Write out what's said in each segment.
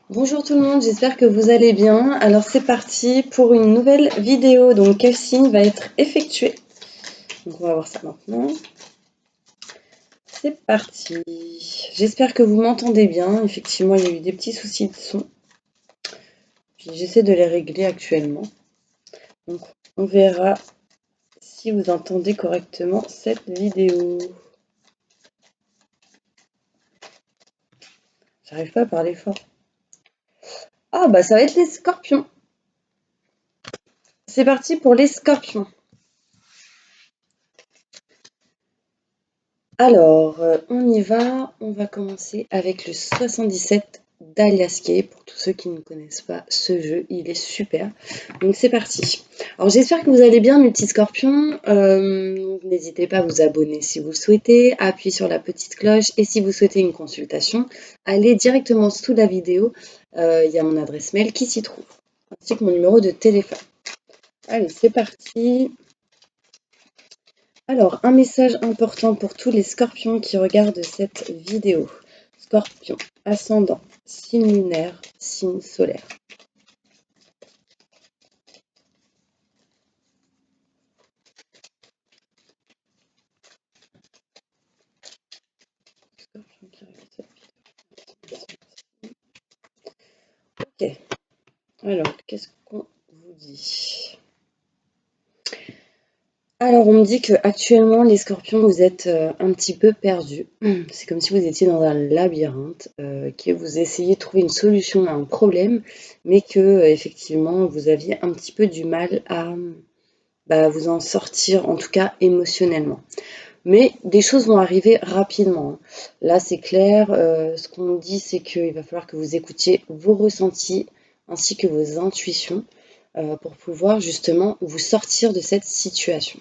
Bonjour tout le monde, j'espère que vous allez bien. Alors c'est parti pour une nouvelle vidéo. Donc quel signe va être effectué? Donc on va voir ça maintenant. C'est parti. J'espère que vous m'entendez bien. Effectivement, il y a eu des petits soucis de son. Puis j'essaie de les régler actuellement. Donc on verra si vous entendez correctement cette vidéo. J'arrive pas à parler fort. Ah bah ça va être les scorpions. C'est parti pour les scorpions. Alors, on y va. On va commencer avec le 77 d'Aliasqué. Pour tous ceux qui ne connaissent pas ce jeu, il est super. Donc c'est parti. Alors j'espère que vous allez bien mes petits scorpions. N'hésitez pas à vous abonner si vous le souhaitez, appuyer sur la petite cloche et si vous souhaitez une consultation, allez directement sous la vidéo. Il y a mon adresse mail qui s'y trouve, ainsi que mon numéro de téléphone. Allez, c'est parti. Alors, un message important pour tous les scorpions qui regardent cette vidéo. Scorpion, ascendant, signe lunaire, signe solaire. Ok, alors, qu'est-ce qu'on vous dit? Alors, on me dit que actuellement, les scorpions, vous êtes un petit peu perdus. C'est comme si vous étiez dans un labyrinthe, que vous essayez de trouver une solution à un problème, mais que, effectivement, vous aviez un petit peu du mal à vous en sortir, en tout cas émotionnellement. Mais des choses vont arriver rapidement. Là, c'est clair. Ce qu'on dit, c'est qu'il va falloir que vous écoutiez vos ressentis ainsi que vos intuitions pour pouvoir justement vous sortir de cette situation.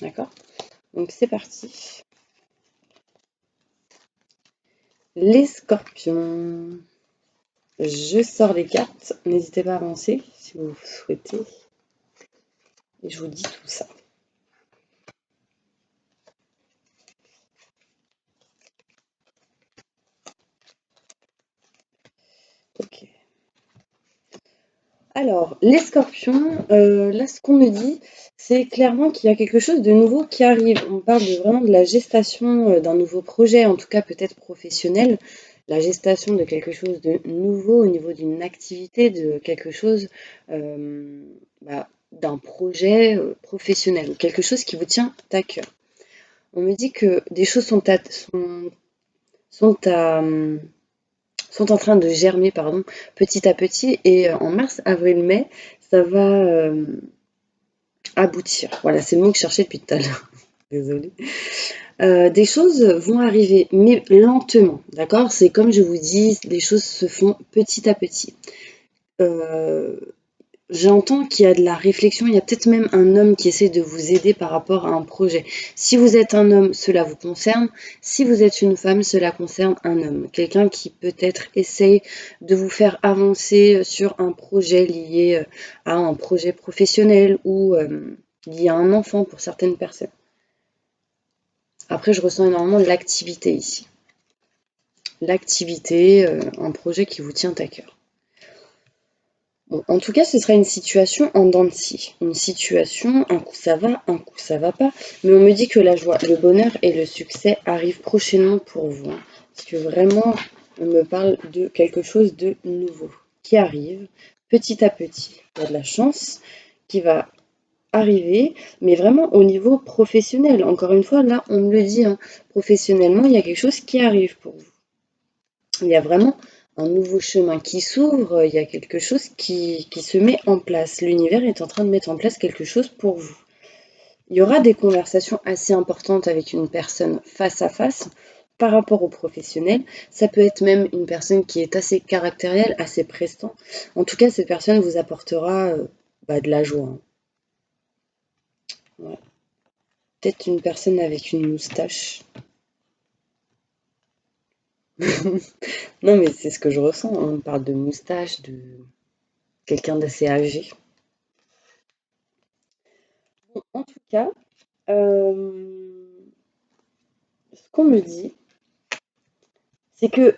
D'accord? Donc c'est parti. Les scorpions. Je sors les cartes. N'hésitez pas à avancer si vous souhaitez. Et je vous dis tout ça. Ok. Alors, les scorpions, là, ce qu'on me dit, c'est clairement qu'il y a quelque chose de nouveau qui arrive. On parle vraiment de la gestation d'un nouveau projet, en tout cas peut-être professionnel, la gestation de quelque chose de nouveau au niveau d'une activité, de quelque chose, d'un projet professionnel, ou quelque chose qui vous tient à cœur. On me dit que des choses sont à, sont en train de germer, pardon, petit à petit. Et en mars, avril, mai, ça va aboutir. Voilà, c'est le mot que je cherchais depuis tout à l'heure. Désolée. Des choses vont arriver, mais lentement, d'accord? C'est comme je vous dis, les choses se font petit à petit. Euh, J'entends qu'il y a de la réflexion, il y a peut-être même un homme qui essaie de vous aider par rapport à un projet. Si vous êtes un homme, cela vous concerne. Si vous êtes une femme, cela concerne un homme. Quelqu'un qui peut-être essaye de vous faire avancer sur un projet lié à un projet professionnel ou lié à un enfant pour certaines personnes. Après, je ressens énormément de l'activité ici. L'activité, un projet qui vous tient à cœur. Bon, en tout cas, ce sera une situation en dents de scie. Une situation, un coup ça va, un coup ça va pas. Mais on me dit que la joie, le bonheur et le succès arrivent prochainement pour vous. Parce que vraiment, on me parle de quelque chose de nouveau qui arrive petit à petit. Il y a de la chance qui va arriver, mais vraiment au niveau professionnel. Encore une fois, là, on me le dit, hein, professionnellement, il y a quelque chose qui arrive pour vous. Il y a vraiment un nouveau chemin qui s'ouvre, il y a quelque chose qui se met en place. L'univers est en train de mettre en place quelque chose pour vous. Il y aura des conversations assez importantes avec une personne face à face par rapport au professionnel. Ça peut être même une personne qui est assez caractérielle, assez prestant. En tout cas, cette personne vous apportera de la joie. Hein. Ouais. Peut-être une personne avec une moustache. Non, mais c'est ce que je ressens. Hein. On parle de moustache, de quelqu'un d'assez âgé. Bon, en tout cas, ce qu'on me dit, c'est que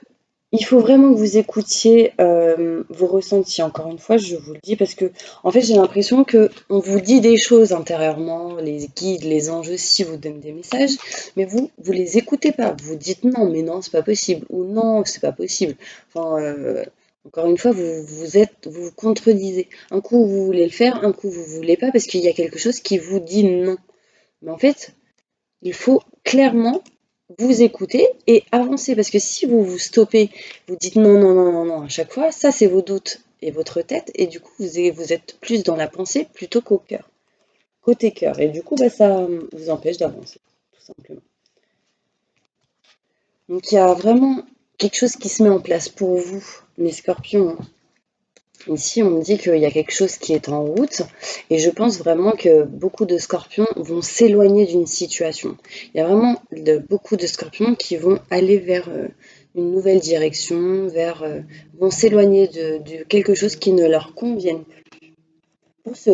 Il faut vraiment que vous écoutiez vos ressentis. Encore une fois, je vous le dis parce que, en fait, j'ai l'impression que on vous dit des choses intérieurement, les guides, les anges aussi vous donnent des messages, mais vous les écoutez pas. Vous dites non, mais non, c'est pas possible, ou non, c'est pas possible. Enfin, encore une fois, vous vous contredisez. Un coup, vous voulez le faire, un coup, vous voulez pas parce qu'il y a quelque chose qui vous dit non. Mais en fait, il faut clairement vous écouter et avancer. Parce que si vous vous stoppez, vous dites non, non, non, non, non à chaque fois, ça c'est vos doutes et votre tête. Et du coup, vous êtes plus dans la pensée plutôt qu'au cœur, côté cœur. Et du coup, bah, ça vous empêche d'avancer, tout simplement. Donc il y a vraiment quelque chose qui se met en place pour vous, mes scorpions, hein. Ici, on me dit qu'il y a quelque chose qui est en route et je pense vraiment que beaucoup de scorpions vont s'éloigner d'une situation. Il y a vraiment beaucoup de scorpions qui vont aller vers une nouvelle direction, vont s'éloigner de quelque chose qui ne leur convienne plus pour se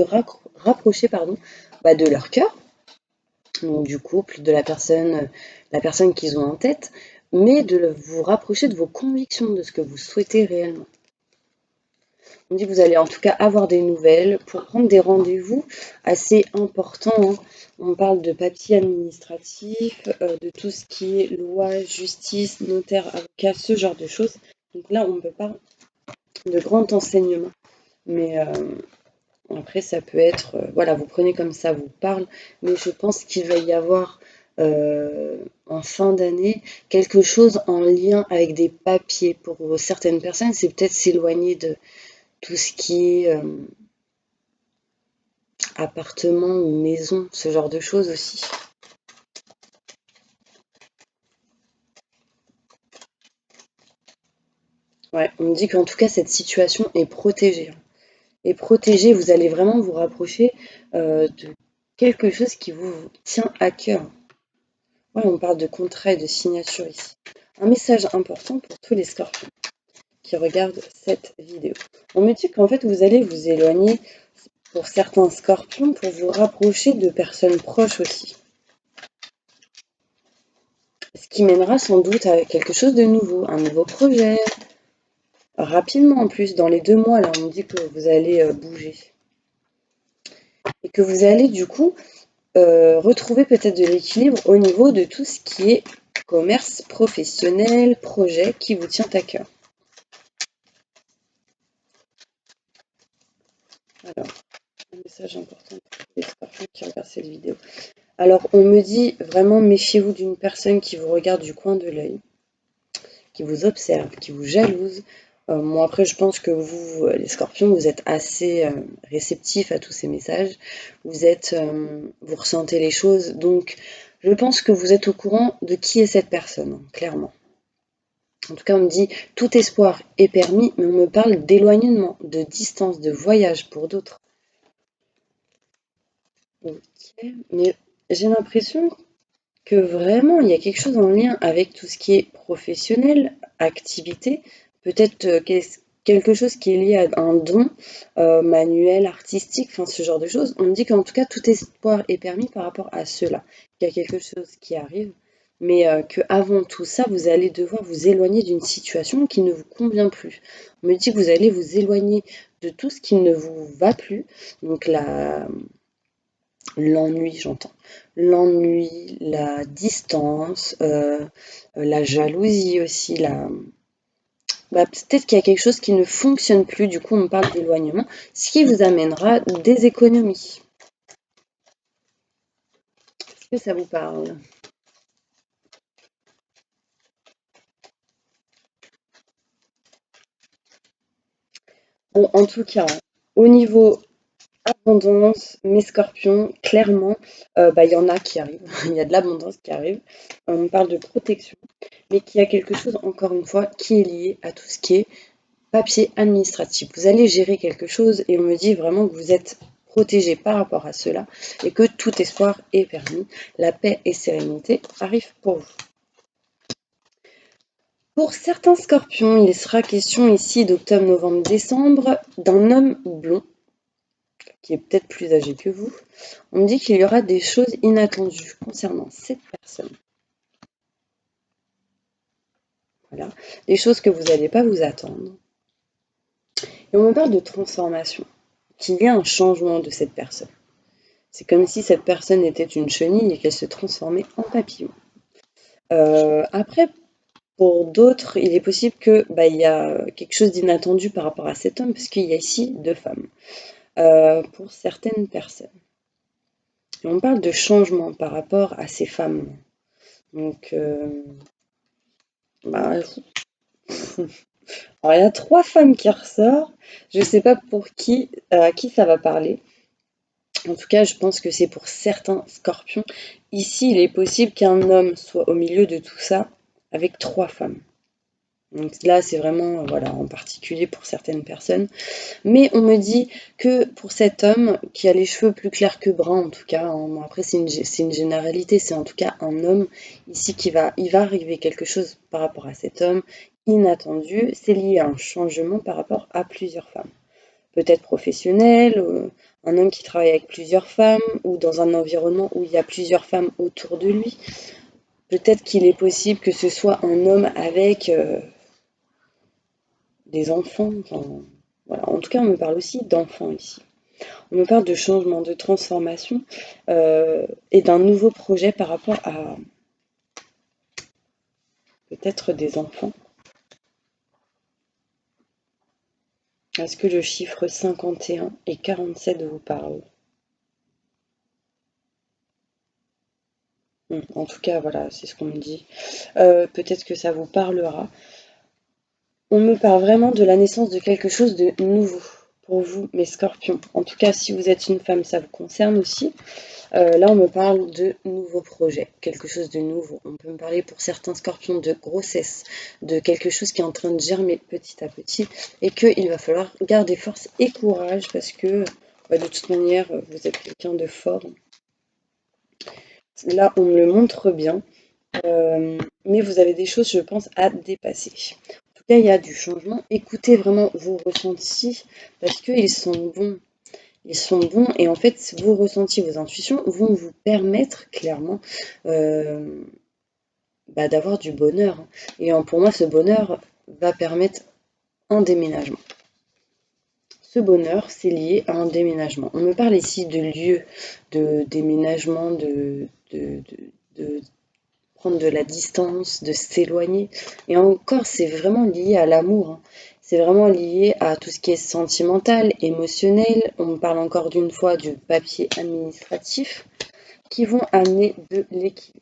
rapprocher de leur cœur, donc du couple, de la personne qu'ils ont en tête, mais de vous rapprocher de vos convictions, de ce que vous souhaitez réellement. On dit que vous allez en tout cas avoir des nouvelles pour prendre des rendez-vous assez importants, hein. On parle de papiers administratifs, de tout ce qui est loi, justice, notaire, avocat, ce genre de choses. Donc là, on ne peut pas de grand enseignement. Mais après, ça peut être, voilà, vous prenez comme ça vous parle, mais je pense qu'il va y avoir en fin d'année quelque chose en lien avec des papiers. Pour certaines personnes, c'est peut-être s'éloigner de tout ce qui est appartement ou maison, ce genre de choses aussi. Ouais, on me dit qu'en tout cas, cette situation est protégée, hein. Et protégée, vous allez vraiment vous rapprocher de quelque chose qui vous tient à cœur. Ouais, on parle de contrat et de signature ici. Un message important pour tous les scorpions qui regardent cette vidéo. On me dit qu'en fait, vous allez vous éloigner pour certains scorpions pour vous rapprocher de personnes proches aussi. Ce qui mènera sans doute à quelque chose de nouveau, un nouveau projet. Rapidement en plus, dans les 2 mois, là, on me dit que vous allez bouger. Et que vous allez du coup retrouver peut-être de l'équilibre au niveau de tout ce qui est commerce professionnel, projet qui vous tient à cœur. Alors, un message important pour les scorpions qui regardent cette vidéo. Alors, on me dit vraiment méfiez-vous d'une personne qui vous regarde du coin de l'œil, qui vous observe, qui vous jalouse. Moi, après, je pense que vous, les scorpions, vous êtes assez réceptifs à tous ces messages. Vous ressentez les choses. Donc, je pense que vous êtes au courant de qui est cette personne, clairement. En tout cas, on me dit tout espoir est permis, mais on me parle d'éloignement, de distance, de voyage pour d'autres. Ok, mais j'ai l'impression que vraiment il y a quelque chose en lien avec tout ce qui est professionnel, activité, peut-être quelque chose qui est lié à un don manuel, artistique, enfin ce genre de choses. On me dit qu'en tout cas tout espoir est permis par rapport à cela, qu'il y a quelque chose qui arrive, mais que avant tout ça, vous allez devoir vous éloigner d'une situation qui ne vous convient plus. On me dit que vous allez vous éloigner de tout ce qui ne vous va plus, donc l'ennui, j'entends. L'ennui, la distance, la jalousie aussi. Peut-être qu'il y a quelque chose qui ne fonctionne plus, du coup on parle d'éloignement, ce qui vous amènera des économies. Est-ce que ça vous parle? Bon, en tout cas, au niveau abondance, mes scorpions, clairement, il y en a qui arrivent. Il y a de l'abondance qui arrive. On parle de protection, mais qu'il y a quelque chose, encore une fois, qui est lié à tout ce qui est papier administratif. Vous allez gérer quelque chose et on me dit vraiment que vous êtes protégé par rapport à cela et que tout espoir est permis. La paix et sérénité arrivent pour vous. Pour certains scorpions, il sera question ici d'octobre, novembre, décembre d'un homme blond qui est peut-être plus âgé que vous. On me dit qu'il y aura des choses inattendues concernant cette personne. Voilà. Des choses que vous n'allez pas vous attendre. Et on me parle de transformation, qu'il y a un changement de cette personne. C'est comme si cette personne était une chenille et qu'elle se transformait en papillon. Après, pour d'autres, il est possible que il y a quelque chose d'inattendu par rapport à cet homme, parce qu'il y a ici deux femmes. Pour certaines personnes. Et on parle de changement par rapport à ces femmes. Donc, bah, alors, il y a trois femmes qui ressortent. Je ne sais pas pour qui, à qui ça va parler. En tout cas, je pense que c'est pour certains scorpions. Ici, il est possible qu'un homme soit au milieu de tout ça avec trois femmes. Donc là, c'est vraiment, voilà, en particulier pour certaines personnes. Mais on me dit que pour cet homme qui a les cheveux plus clairs que bruns, en tout cas, hein, bon, après c'est une généralité, c'est en tout cas un homme ici il va arriver quelque chose par rapport à cet homme inattendu. C'est lié à un changement par rapport à plusieurs femmes. Peut-être professionnel, un homme qui travaille avec plusieurs femmes ou dans un environnement où il y a plusieurs femmes autour de lui. Peut-être qu'il est possible que ce soit un homme avec des enfants. Enfin, voilà. En tout cas, on me parle aussi d'enfants ici. On me parle de changement, de transformation et d'un nouveau projet par rapport à peut-être des enfants. Est-ce que le chiffre 51 et 47 vous parlent? En tout cas, voilà, c'est ce qu'on me dit. Peut-être que ça vous parlera. On me parle vraiment de la naissance de quelque chose de nouveau pour vous, mes scorpions. En tout cas, si vous êtes une femme, ça vous concerne aussi. Là, on me parle de nouveaux projets, quelque chose de nouveau. On peut me parler pour certains scorpions de grossesse, de quelque chose qui est en train de germer petit à petit et qu'il va falloir garder force et courage parce que de toute manière, vous êtes quelqu'un de fort. Là, on me le montre bien, mais vous avez des choses, je pense, à dépasser. En tout cas, il y a du changement. Écoutez vraiment vos ressentis parce qu'ils sont bons. Ils sont bons et en fait, vos ressentis, vos intuitions vont vous permettre clairement d'avoir du bonheur. Et pour moi, ce bonheur va permettre un déménagement. Ce bonheur, c'est lié à un déménagement. On me parle ici de lieu, de déménagement, de prendre de la distance, de s'éloigner. Et encore, c'est vraiment lié à l'amour. Hein. C'est vraiment lié à tout ce qui est sentimental, émotionnel. On me parle encore d'une fois du papier administratif qui vont amener de l'équilibre.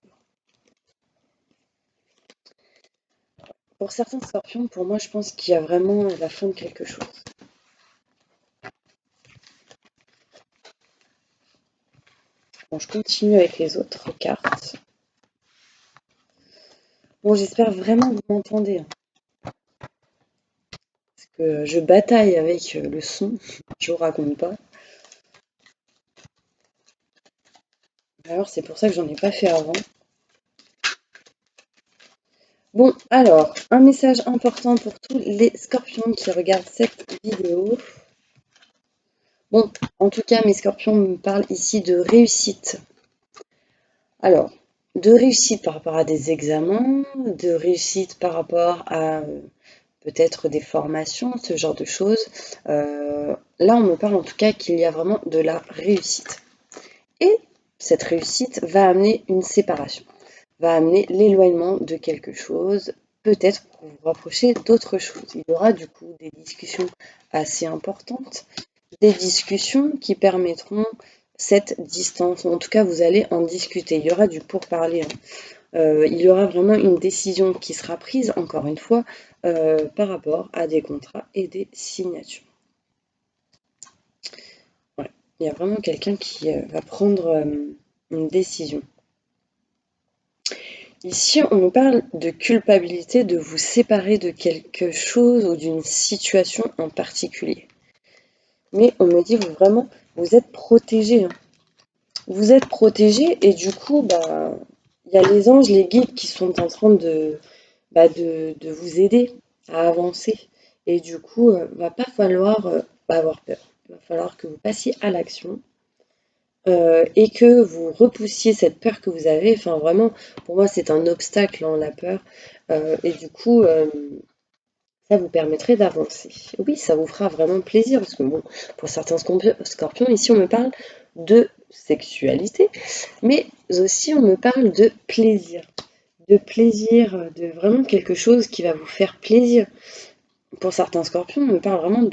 Pour certains scorpions, pour moi, je pense qu'il y a vraiment la fin de quelque chose. Bon, je continue avec les autres cartes. Bon, j'espère vraiment que vous m'entendez. Hein, parce que je bataille avec le son, je vous raconte pas. Alors, c'est pour ça que j'en ai pas fait avant. Bon, alors, un message important pour tous les scorpions qui regardent cette vidéo. Bon, en tout cas, mes scorpions me parlent ici de réussite. Alors, de réussite par rapport à des examens, de réussite par rapport à peut-être des formations, ce genre de choses. Là, on me parle en tout cas qu'il y a vraiment de la réussite. Et cette réussite va amener une séparation, va amener l'éloignement de quelque chose, peut-être pour vous rapprocher d'autre chose. Il y aura du coup des discussions assez importantes, des discussions qui permettront cette distance. En tout cas, vous allez en discuter. Il y aura du pourparler. Hein. Il y aura vraiment une décision qui sera prise, encore une fois, par rapport à des contrats et des signatures. Ouais. Il y a vraiment quelqu'un qui va prendre une décision. Ici, on nous parle de culpabilité, de vous séparer de quelque chose ou d'une situation en particulier. Mais on me dit vraiment, vous êtes protégé. Hein. Vous êtes protégé et du coup, il y a les anges, les guides qui sont en train de vous aider à avancer. Et du coup, va pas falloir avoir peur. Il va falloir que vous passiez à l'action et que vous repoussiez cette peur que vous avez. Enfin, vraiment, pour moi, c'est un obstacle, hein, la peur. Et du coup, ça vous permettrait d'avancer. Oui, ça vous fera vraiment plaisir, parce que bon, pour certains scorpions, ici, on me parle de sexualité, mais aussi on me parle de plaisir. De plaisir, de vraiment quelque chose qui va vous faire plaisir. Pour certains scorpions, on me parle vraiment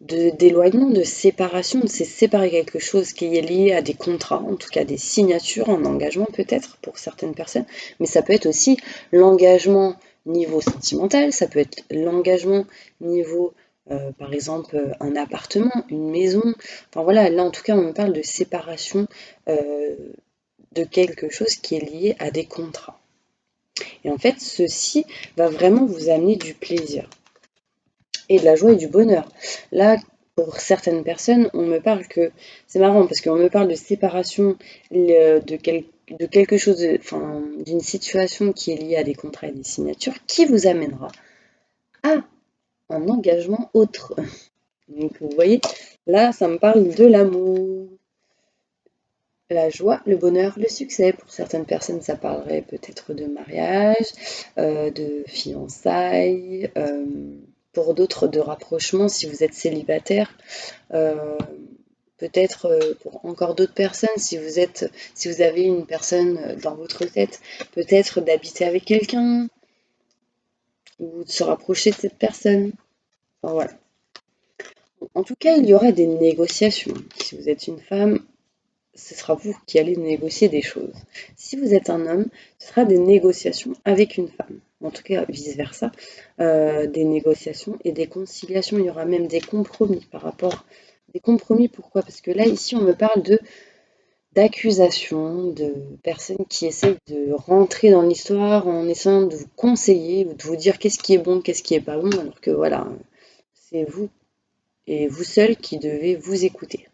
d'éloignement, de séparation, de se séparer quelque chose qui est lié à des contrats, en tout cas des signatures, un engagement peut-être pour certaines personnes, mais ça peut être aussi l'engagement niveau sentimental, ça peut être l'engagement niveau, par exemple, un appartement, une maison, enfin voilà, là en tout cas on me parle de séparation de quelque chose qui est lié à des contrats. Et en fait, ceci va vraiment vous amener du plaisir et de la joie et du bonheur. Là, pour certaines personnes, on me parle que c'est marrant parce qu'on me parle de séparation de quelque chose, enfin, d'une situation qui est liée à des contrats et des signatures qui vous amènera à un engagement autre. Donc, vous voyez, là, ça me parle de l'amour, la joie, le bonheur, le succès. Pour certaines personnes, ça parlerait peut-être de mariage, de fiançailles, pour d'autres de rapprochement si vous êtes célibataire. Euh, Peut-être pour encore d'autres personnes, si vous avez une personne dans votre tête, peut-être d'habiter avec quelqu'un ou de se rapprocher de cette personne. Enfin, voilà. En tout cas, il y aura des négociations. Si vous êtes une femme, ce sera vous qui allez négocier des choses. Si vous êtes un homme, ce sera des négociations avec une femme. En tout cas, vice-versa, des négociations et des conciliations. Il y aura même des compromis par rapport. Des compromis, pourquoi? Parce que là, ici, on me parle d'accusations, de personnes qui essayent de rentrer dans l'histoire en essayant de vous conseiller, de vous dire qu'est-ce qui est bon, qu'est-ce qui est pas bon, alors que voilà, c'est vous et vous seul qui devez vous écouter.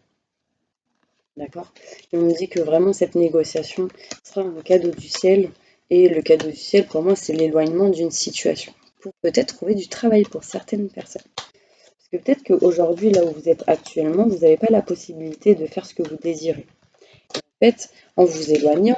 D'accord? Et on me dit que vraiment cette négociation sera un cadeau du ciel. Et le cadeau du ciel, pour moi, c'est l'éloignement d'une situation. Pour peut-être trouver du travail pour certaines personnes. Parce que peut-être qu'aujourd'hui, là où vous êtes actuellement, vous n'avez pas la possibilité de faire ce que vous désirez. En fait, en vous éloignant,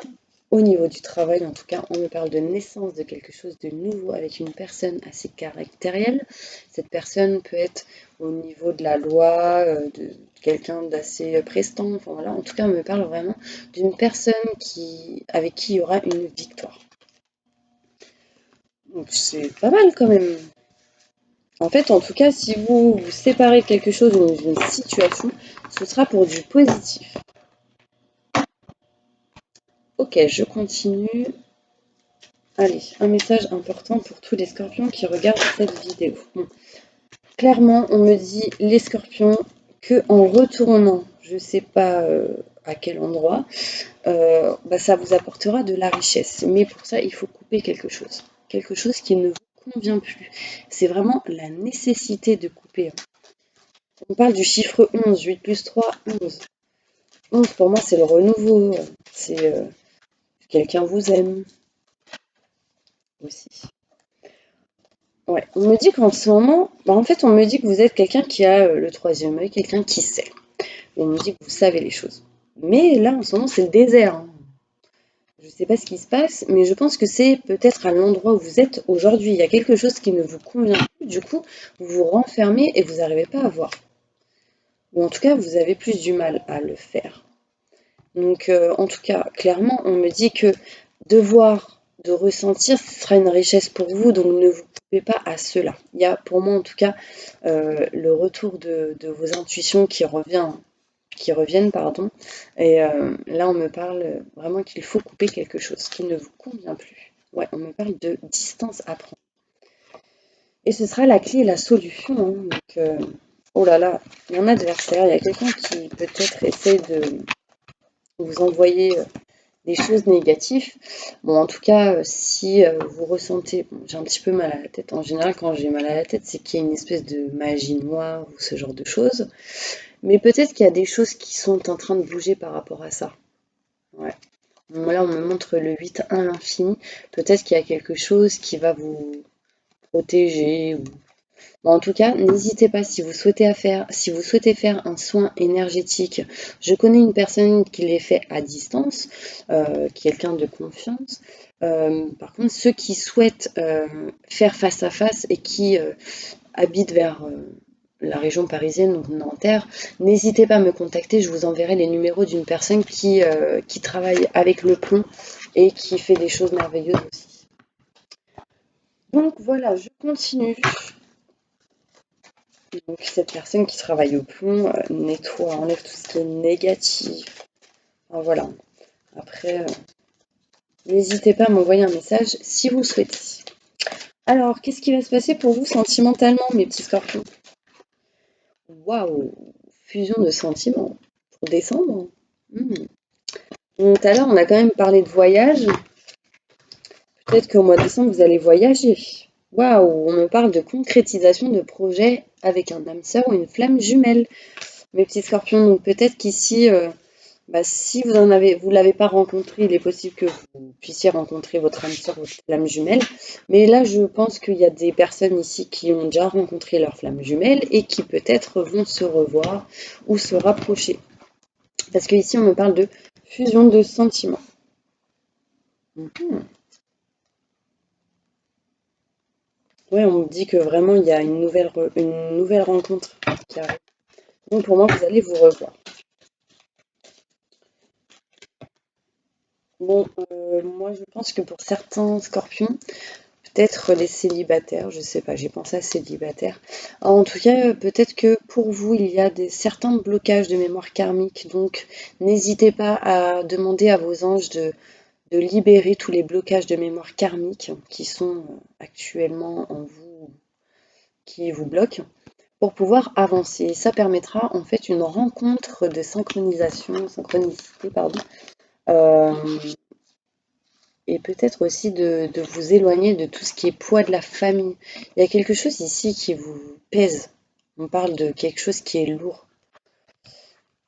au niveau du travail, en tout cas, on me parle de naissance de quelque chose de nouveau avec une personne assez caractérielle. Cette personne peut être au niveau de la loi, de quelqu'un d'assez prestant. Enfin voilà, en tout cas, on me parle vraiment d'une personne avec qui il y aura une victoire. Donc c'est pas mal quand même. En fait, en tout cas, si vous vous séparez de quelque chose dans une situation, ce sera pour du positif. Ok, je continue. Allez, un message important pour tous les scorpions qui regardent cette vidéo. Bon, clairement, on me dit, les scorpions, que en retournant, je ne sais pas à quel endroit, ça vous apportera de la richesse. Mais pour ça, il faut couper quelque chose. Quelque chose qui ne vous convient plus. C'est vraiment la nécessité de couper. On parle du chiffre 11, 8 plus 3, 11. 11, pour moi, c'est le renouveau. C'est quelqu'un vous aime aussi. Ouais, on me dit qu'en ce moment, en fait, on me dit que vous êtes quelqu'un qui a le troisième œil, quelqu'un qui sait. On me dit que vous savez les choses. Mais là, en ce moment, c'est le désert, hein. Je ne sais pas ce qui se passe, mais je pense que c'est peut-être à l'endroit où vous êtes aujourd'hui. Il y a quelque chose qui ne vous convient plus. Du coup, vous vous renfermez et vous n'arrivez pas à voir. Ou en tout cas, vous avez plus du mal à le faire. Donc, en tout cas, clairement, on me dit que de voir, de ressentir, ce sera une richesse pour vous, donc ne vous coupez pas à cela. Il y a pour moi, en tout cas, le retour de vos intuitions qui reviennent, pardon. Et là, on me parle vraiment qu'il faut couper quelque chose qui ne vous convient plus. Ouais, on me parle de distance à prendre. Et ce sera la clé et la solution, hein. Donc, oh là là, il y a un adversaire, il y a quelqu'un qui peut-être essaie de vous envoyer des choses négatives. Bon, en tout cas, si vous ressentez, bon, j'ai un petit peu mal à la tête. En général, quand j'ai mal à la tête, c'est qu'il y a une espèce de magie noire ou ce genre de choses. Mais peut-être qu'il y a des choses qui sont en train de bouger par rapport à ça. Ouais. Bon, là, on me montre le 8 à l'infini. Peut-être qu'il y a quelque chose qui va vous protéger ou Bon, en tout cas, n'hésitez pas si vous souhaitez faire un soin énergétique. Je connais une personne qui les fait à distance, quelqu'un de confiance. Par contre, ceux qui souhaitent faire face à face et qui habitent vers la région parisienne, donc Nanterre, n'hésitez pas à me contacter. Je vous enverrai les numéros d'une personne qui travaille avec le plomb et qui fait des choses merveilleuses aussi. Donc voilà, je continue. Donc cette personne qui travaille au plomb nettoie, enlève tout ce qui est négatif. Enfin, voilà. Après, n'hésitez pas à m'envoyer un message si vous le souhaitez. Alors, qu'est-ce qui va se passer pour vous sentimentalement, mes petits scorpions? Waouh! Fusion de sentiments pour décembre. Hmm. Donc, tout à l'heure, on a quand même parlé de voyage. Peut-être qu'au mois de décembre, vous allez voyager. Waouh! On me parle de concrétisation de projets avec un âme sœur ou une flamme jumelle. Mes petits scorpions, donc peut-être qu'ici, si vous l'avez pas rencontré, il est possible que vous puissiez rencontrer votre âme sœur, votre flamme jumelle. Mais là, je pense qu'il y a des personnes ici qui ont déjà rencontré leur flamme jumelle et qui peut-être vont se revoir ou se rapprocher. Parce qu'ici, on me parle de fusion de sentiments. Ouais, on me dit que vraiment, il y a une nouvelle rencontre qui arrive. Donc pour moi, vous allez vous revoir. Bon, moi, je pense que pour certains scorpions, peut-être les célibataires, je sais pas, j'ai pensé à célibataires. En tout cas, peut-être que pour vous, il y a certains blocages de mémoire karmique, donc n'hésitez pas à demander à vos anges de libérer tous les blocages de mémoire karmique qui sont actuellement en vous, qui vous bloquent, pour pouvoir avancer. Et ça permettra en fait une rencontre de synchronicité, pardon, euh, et peut-être aussi de vous éloigner de tout ce qui est poids de la famille. Il y a quelque chose ici qui vous pèse. On parle de quelque chose qui est lourd.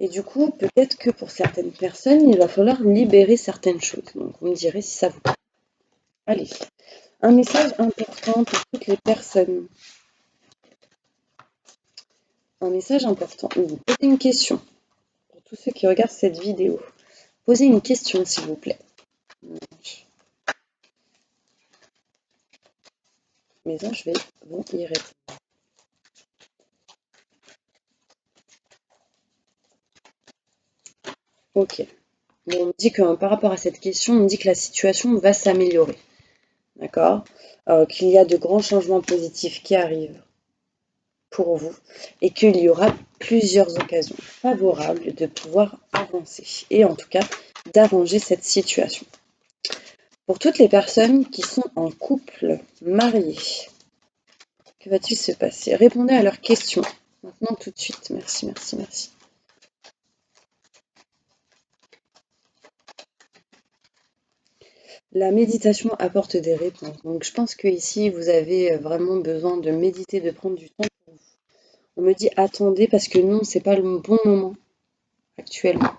Et du coup, peut-être que pour certaines personnes, il va falloir libérer certaines choses. Donc, vous me direz si ça vous plaît. Allez, un message important pour toutes les personnes. Un message important. Ou vous posez une question. Pour tous ceux qui regardent cette vidéo, posez une question, s'il vous plaît. Mes anges vont y répondre. Ok. Bon, on me dit que par rapport à cette question, on me dit que la situation va s'améliorer. D'accord? Qu'il y a de grands changements positifs qui arrivent pour vous et qu'il y aura plusieurs occasions favorables de pouvoir avancer et en tout cas d'arranger cette situation. Pour toutes les personnes qui sont en couple, mariés, que va-t-il se passer? Répondez à leurs questions. Maintenant, tout de suite. Merci, merci, merci. La méditation apporte des réponses. Donc, je pense que ici, vous avez vraiment besoin de méditer, de prendre du temps pour vous. On me dit attendez parce que non, c'est pas le bon moment actuellement.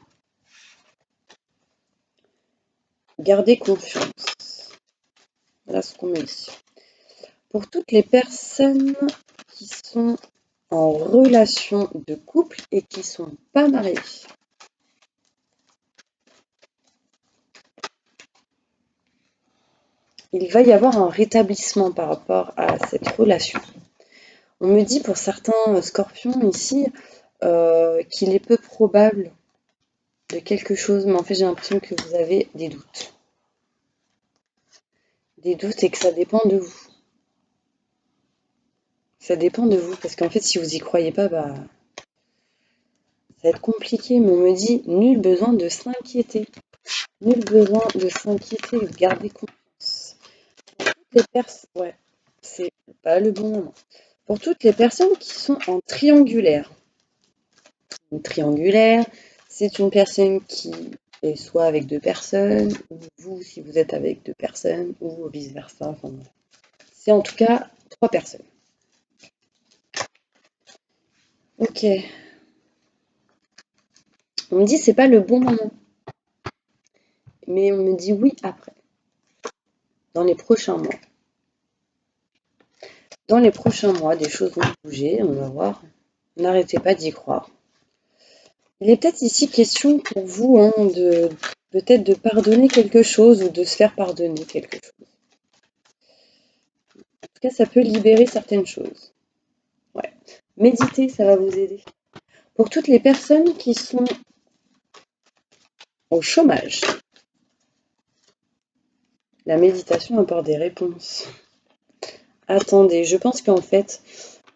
Gardez confiance. Voilà ce qu'on me dit. Pour toutes les personnes qui sont en relation de couple et qui ne sont pas mariées, il va y avoir un rétablissement par rapport à cette relation. On me dit pour certains scorpions ici qu'il est peu probable de quelque chose, mais en fait j'ai l'impression que vous avez des doutes. Des doutes et que ça dépend de vous. Ça dépend de vous, parce qu'en fait si vous y croyez pas, ça va être compliqué, mais on me dit nul besoin de s'inquiéter. Nul besoin de s'inquiéter, garder confiance. Ouais, c'est pas le bon moment. Pour toutes les personnes qui sont en triangulaire. Une triangulaire, c'est une personne qui est soit avec deux personnes, ou vous si vous êtes avec deux personnes, ou vice-versa. Enfin, c'est en tout cas trois personnes. Ok. On me dit c'est pas le bon moment. Mais on me dit oui après. Dans les prochains mois. Dans les prochains mois, des choses vont bouger, on va voir. N'arrêtez pas d'y croire. Il est peut-être ici question pour vous de peut-être de pardonner quelque chose ou de se faire pardonner quelque chose. En tout cas, ça peut libérer certaines choses. Ouais. Méditer, ça va vous aider. Pour toutes les personnes qui sont au chômage, la méditation apporte des réponses. Attendez, je pense qu'en fait,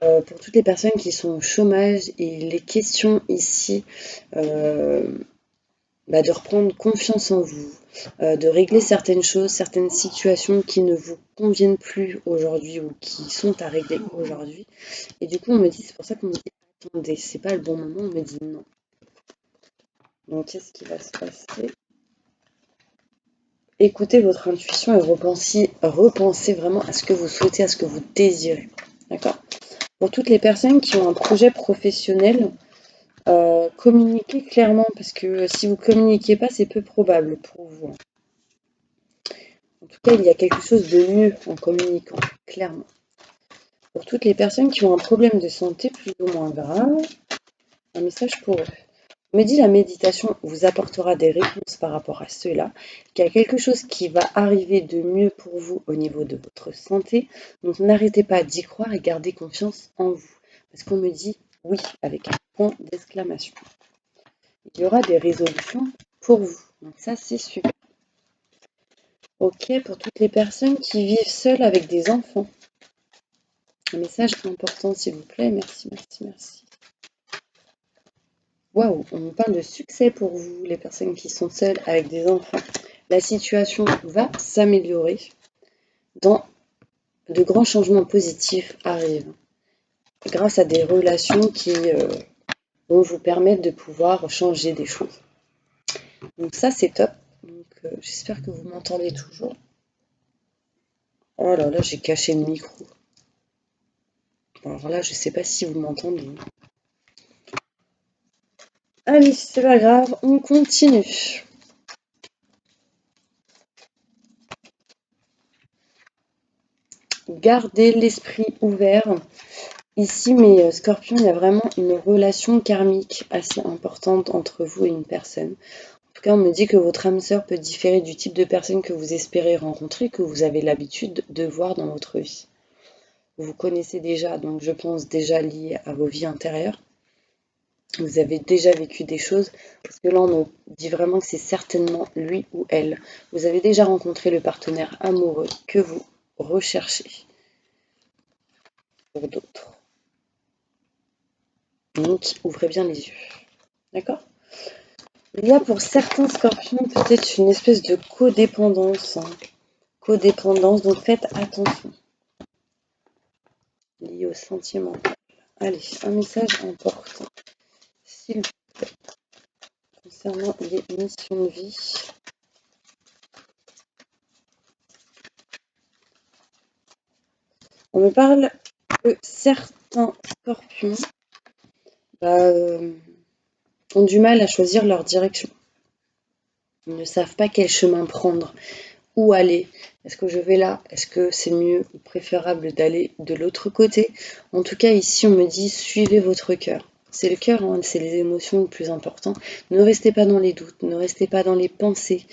pour toutes les personnes qui sont au chômage, il est question ici de reprendre confiance en vous, de régler certaines choses, certaines situations qui ne vous conviennent plus aujourd'hui ou qui sont à régler aujourd'hui. Et du coup, on me dit, c'est pour ça qu'on me dit, attendez, c'est pas le bon moment, on me dit non. Donc, qu'est-ce qui va se passer? Écoutez votre intuition et repensez vraiment à ce que vous souhaitez, à ce que vous désirez. D'accord? Pour toutes les personnes qui ont un projet professionnel, communiquez clairement, parce que si vous ne communiquez pas, c'est peu probable pour vous. En tout cas, il y a quelque chose de mieux en communiquant, clairement. Pour toutes les personnes qui ont un problème de santé plus ou moins grave, un message pour eux. On me dit la méditation vous apportera des réponses par rapport à cela, qu'il y a quelque chose qui va arriver de mieux pour vous au niveau de votre santé. Donc n'arrêtez pas d'y croire et gardez confiance en vous. Parce qu'on me dit oui avec un point d'exclamation. Il y aura des résolutions pour vous. Donc ça, c'est super. Ok, pour toutes les personnes qui vivent seules avec des enfants. Un message important, s'il vous plaît. Merci, merci, merci. Waouh, on parle de succès pour vous, les personnes qui sont seules avec des enfants. La situation va s'améliorer. De grands changements positifs arrivent grâce à des relations qui vont vous permettre de pouvoir changer des choses. Donc ça, c'est top. Donc j'espère que vous m'entendez toujours. Oh là là, j'ai caché le micro. Alors là, je ne sais pas si vous m'entendez. Allez, c'est pas grave, on continue. Gardez l'esprit ouvert. Ici, mes scorpions, il y a vraiment une relation karmique assez importante entre vous et une personne. En tout cas, on me dit que votre âme sœur peut différer du type de personne que vous espérez rencontrer, que vous avez l'habitude de voir dans votre vie. Vous connaissez déjà, donc je pense déjà lié à vos vies intérieures. Vous avez déjà vécu des choses, parce que là, on me dit vraiment que c'est certainement lui ou elle. Vous avez déjà rencontré le partenaire amoureux que vous recherchez pour d'autres. Donc, ouvrez bien les yeux. D'accord? Il y a pour certains scorpions peut-être une espèce de codépendance. Codépendance, donc faites attention. Lié au sentimental. Allez, un message important. S'il vous plaît. Concernant les missions de vie. On me parle que certains scorpions ont du mal à choisir leur direction. Ils ne savent pas quel chemin prendre, où aller. Est-ce que je vais là? Est-ce que c'est mieux ou préférable d'aller de l'autre côté? En tout cas, ici, on me dit suivez votre cœur. C'est le cœur, hein, c'est les émotions le plus important. Ne restez pas dans les doutes, ne restez pas dans les pensées.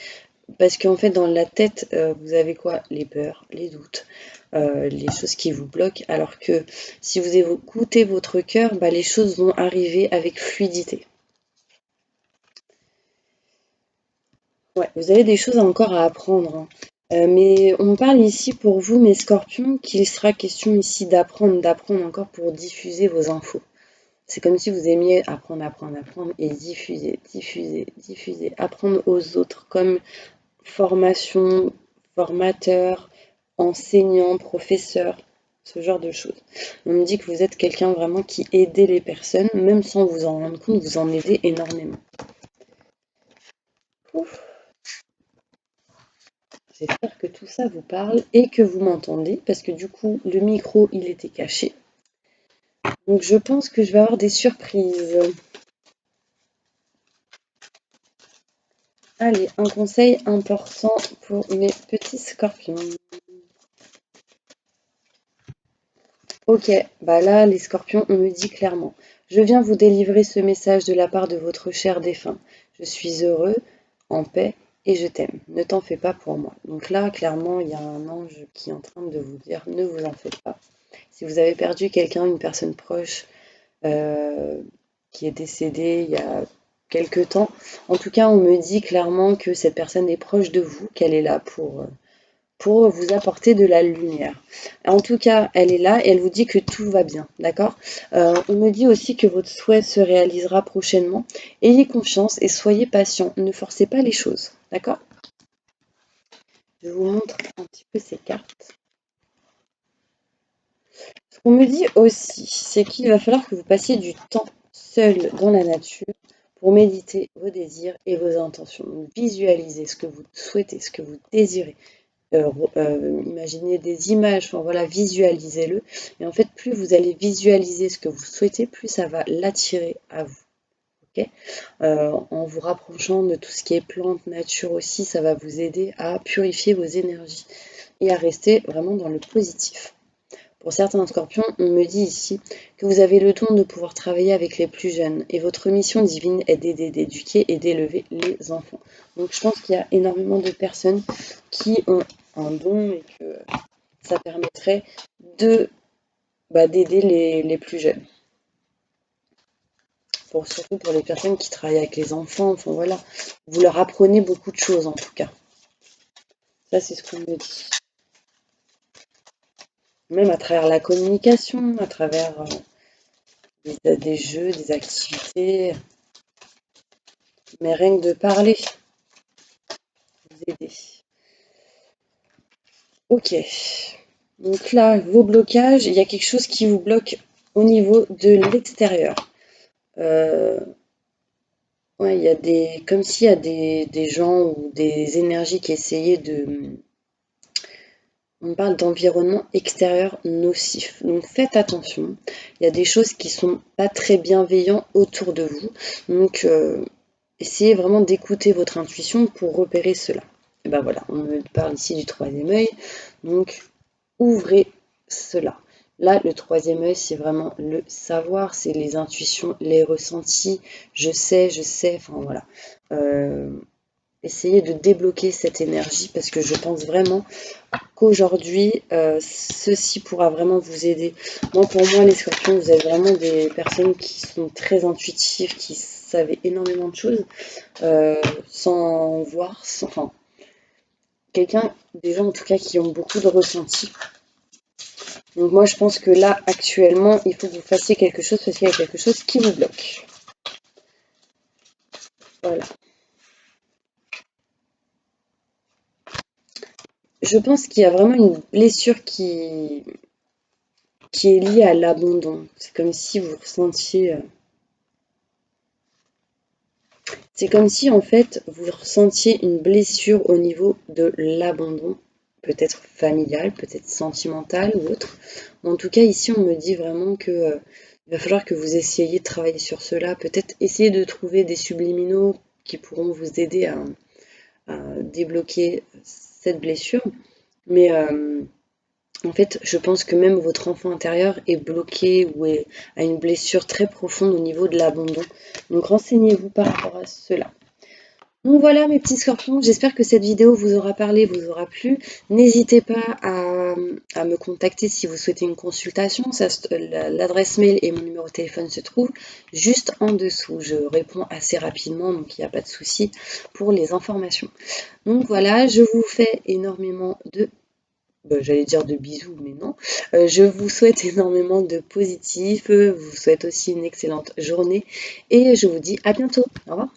Parce qu'en fait, dans la tête, vous avez quoi? Les peurs, les doutes, les choses qui vous bloquent. Alors que si vous écoutez votre cœur, les choses vont arriver avec fluidité. Ouais, vous avez des choses encore à apprendre. Hein. Mais on parle ici pour vous, mes scorpions, qu'il sera question ici d'apprendre encore pour diffuser vos infos. C'est comme si vous aimiez apprendre et diffuser, apprendre aux autres comme formation, formateur, enseignant, professeur, ce genre de choses. On me dit que vous êtes quelqu'un vraiment qui aidez les personnes, même sans vous en rendre compte, vous en aidez énormément. Ouf. J'espère que tout ça vous parle et que vous m'entendez, parce que du coup, le micro, il était caché. Donc je pense que je vais avoir des surprises. Allez, un conseil important pour mes petits scorpions. Ok, bah là, les scorpions, on me dit clairement, je viens vous délivrer ce message de la part de votre cher défunt. Je suis heureux, en paix, et je t'aime. Ne t'en fais pas pour moi. Donc là, clairement, il y a un ange qui est en train de vous dire, ne vous en faites pas. Si vous avez perdu quelqu'un, une personne proche, euh, qui est décédée il y a quelque temps, en tout cas, on me dit clairement que cette personne est proche de vous, qu'elle est là pour vous apporter de la lumière. En tout cas, elle est là et elle vous dit que tout va bien, d'accord? On me dit aussi que votre souhait se réalisera prochainement. Ayez confiance et soyez patient. Ne forcez pas les choses, d'accord? Je vous montre un petit peu ces cartes. Ce qu'on me dit aussi, c'est qu'il va falloir que vous passiez du temps seul dans la nature pour méditer vos désirs et vos intentions. Donc, visualisez ce que vous souhaitez, ce que vous désirez. Imaginez des images, enfin voilà, visualisez-le. Et en fait, plus vous allez visualiser ce que vous souhaitez, plus ça va l'attirer à vous. Okay, en vous rapprochant de tout ce qui est plantes, nature aussi, ça va vous aider à purifier vos énergies et à rester vraiment dans le positif. Pour certains scorpions, on me dit ici que vous avez le don de pouvoir travailler avec les plus jeunes et votre mission divine est d'aider, d'éduquer et d'élever les enfants. Donc je pense qu'il y a énormément de personnes qui ont un don et que ça permettrait de d'aider les plus jeunes. Surtout pour les personnes qui travaillent avec les enfants, enfin voilà, vous leur apprenez beaucoup de choses en tout cas. Ça c'est ce qu'on me dit. Même à travers la communication, à travers des jeux, des activités, mais rien que de parler, vous aider. Ok, donc là, vos blocages, il y a quelque chose qui vous bloque au niveau de l'extérieur. Ouais, il y a comme s'il y a des gens ou des énergies qui essayaient de... On parle d'environnement extérieur nocif. Donc faites attention. Il y a des choses qui sont pas très bienveillantes autour de vous. Donc essayez vraiment d'écouter votre intuition pour repérer cela. Et ben voilà, on me parle ici du troisième œil. Donc ouvrez cela. Là, le troisième œil, c'est vraiment le savoir, c'est les intuitions, les ressentis. Je sais, enfin voilà. Essayez de débloquer cette énergie parce que je pense vraiment qu'aujourd'hui, ceci pourra vraiment vous aider. Moi, pour moi, les scorpions, vous êtes vraiment des personnes qui sont très intuitives, qui savent énormément de choses sans voir, enfin, des gens en tout cas qui ont beaucoup de ressentis. Donc moi, je pense que là, actuellement, il faut que vous fassiez quelque chose parce qu'il y a quelque chose qui vous bloque. Voilà. Je pense qu'il y a vraiment une blessure qui est liée à l'abandon. C'est comme si vous ressentiez... C'est comme si en fait vous ressentiez une blessure au niveau de l'abandon, peut-être familial, peut-être sentimental ou autre. En tout cas, ici, on me dit vraiment que il va falloir que vous essayiez de travailler sur cela, peut-être essayer de trouver des subliminaux qui pourront vous aider à débloquer cette blessure. Mais en fait, je pense que même votre enfant intérieur est bloqué ou a une blessure très profonde au niveau de l'abandon. Donc renseignez-vous par rapport à cela. Donc voilà mes petits scorpions, j'espère que cette vidéo vous aura parlé, vous aura plu. N'hésitez pas à me contacter si vous souhaitez une consultation. L'adresse mail et mon numéro de téléphone se trouvent juste en dessous. Je réponds assez rapidement, donc il n'y a pas de souci pour les informations. Donc voilà, je vous fais énormément de... j'allais dire de bisous, mais non. Je vous souhaite énormément de positif, je vous souhaite aussi une excellente journée et je vous dis à bientôt. Au revoir.